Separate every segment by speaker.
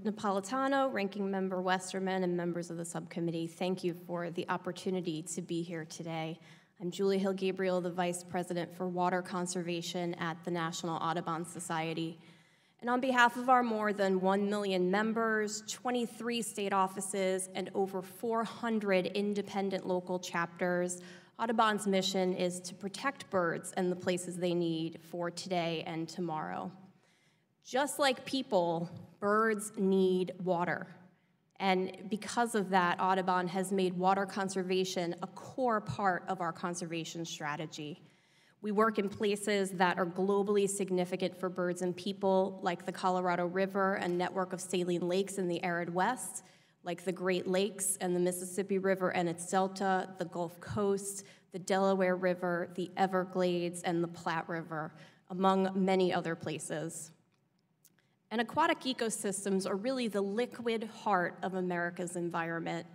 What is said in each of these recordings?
Speaker 1: Napolitano, Ranking Member Westerman, and members of the subcommittee, thank you for the opportunity to be here today. I'm Julie Hill-Gabriel, the Vice President for Water Conservation at the National Audubon Society. And on behalf of our more than 1 million members, 23 state offices, and over 400 independent local chapters, Audubon's mission is to protect birds and the places they need for today and tomorrow. Just like people, birds need water. And because of that, Audubon has made water conservation a core part of our conservation strategy. We work in places that are globally significant for birds and people, like the Colorado River and network of saline lakes in the arid West, like the Great Lakes and the Mississippi River and its delta, the Gulf Coast, the Delaware River, the Everglades, and the Platte River, among many other places. And aquatic ecosystems are really the liquid heart of America's environment.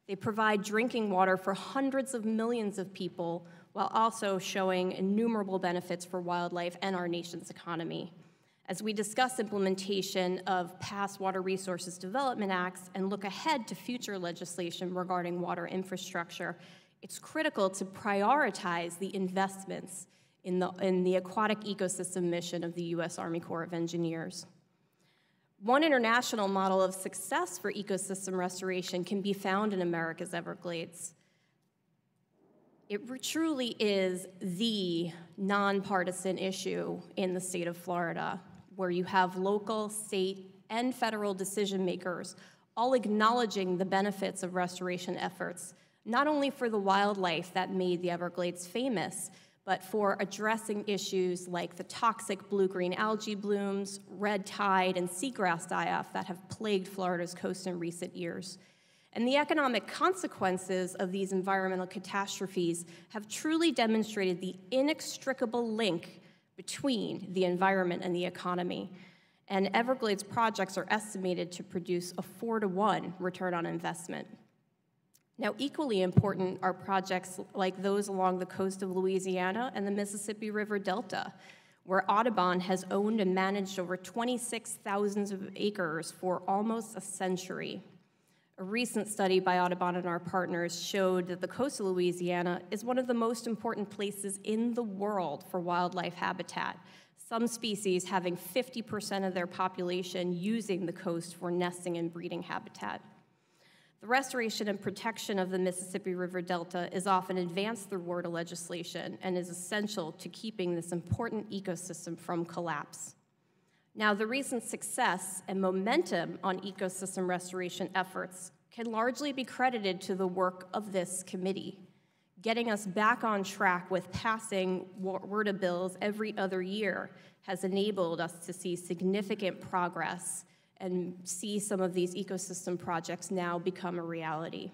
Speaker 1: They provide drinking water for hundreds of millions of people, while also showing innumerable benefits for wildlife and our nation's economy. As we discuss implementation of past Water Resources Development Acts and look ahead to future legislation regarding water infrastructure, it's critical to prioritize the investments in the aquatic ecosystem mission of the U.S. Army Corps of Engineers. One international model of success for ecosystem restoration can be found in America's Everglades. It truly is the nonpartisan issue in the state of Florida, where you have local, state, and federal decision makers all acknowledging the benefits of restoration efforts, not only for the wildlife that made the Everglades famous, but for addressing issues like the toxic blue-green algae blooms, red tide, and seagrass die-off that have plagued Florida's coast in recent years. And the economic consequences of these environmental catastrophes have truly demonstrated the inextricable link between the environment and the economy. And Everglades projects are estimated to produce a 4-to-1 return on investment. Now, equally important are projects like those along the coast of Louisiana and the Mississippi River Delta, where Audubon has owned and managed over 26,000 acres for almost a century. A recent study by Audubon and our partners showed that the coast of Louisiana is one of the most important places in the world for wildlife habitat, some species having 50% of their population using the coast for nesting and breeding habitat. The restoration and protection of the Mississippi River Delta is often advanced through WRDA legislation and is essential to keeping this important ecosystem from collapse. Now, the recent success and momentum on ecosystem restoration efforts can largely be credited to the work of this committee, getting us back on track with passing WRDA bills every other year has enabled us to see significant progress and see some of these ecosystem projects now become a reality.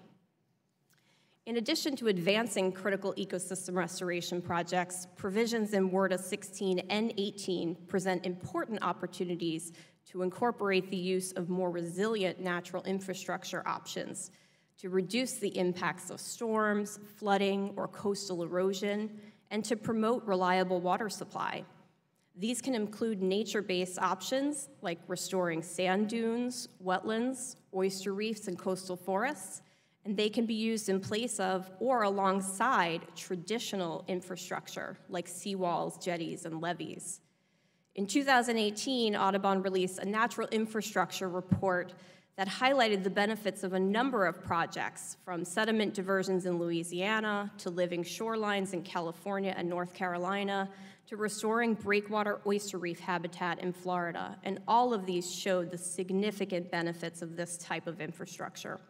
Speaker 1: In addition to advancing critical ecosystem restoration projects, provisions in WRDA 16 and 18 present important opportunities to incorporate the use of more resilient natural infrastructure options to reduce the impacts of storms, flooding, or coastal erosion, and to promote reliable water supply. These can include nature-based options like restoring sand dunes, wetlands, oyster reefs, and coastal forests, and they can be used in place of or alongside traditional infrastructure like seawalls, jetties, and levees. In 2018, Audubon released a natural infrastructure report that highlighted the benefits of a number of projects, from sediment diversions in Louisiana to living shorelines in California and North Carolina, to restoring breakwater oyster reef habitat in Florida, and all of these showed the significant benefits of this type of infrastructure.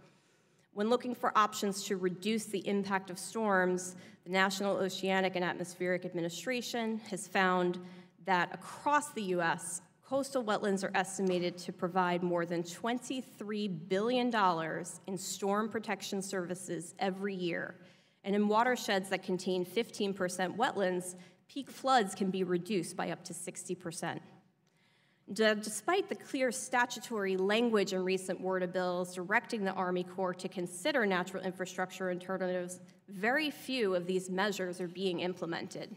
Speaker 1: When looking for options to reduce the impact of storms, the National Oceanic and Atmospheric Administration has found that across the U.S., coastal wetlands are estimated to provide more than $23 billion in storm protection services every year. And in watersheds that contain 15% wetlands, peak floods can be reduced by up to 60%. Despite the clear statutory language in recent WRDA bills directing the Army Corps to consider natural infrastructure alternatives, very few of these measures are being implemented.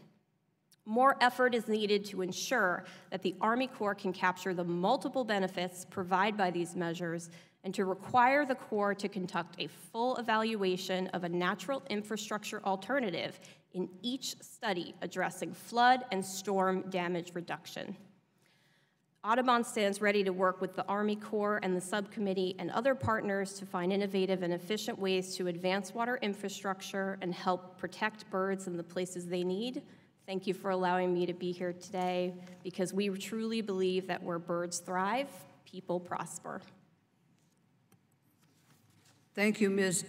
Speaker 1: More effort is needed to ensure that the Army Corps can capture the multiple benefits provided by these measures and to require the Corps to conduct a full evaluation of a natural infrastructure alternative in each study addressing flood and storm damage reduction. Audubon stands ready to work with the Army Corps and the subcommittee and other partners to find innovative and efficient ways to advance water infrastructure and help protect birds in the places they need. Thank you for allowing me to be here today, because we truly believe that where birds thrive, people prosper.
Speaker 2: Thank you, Ms.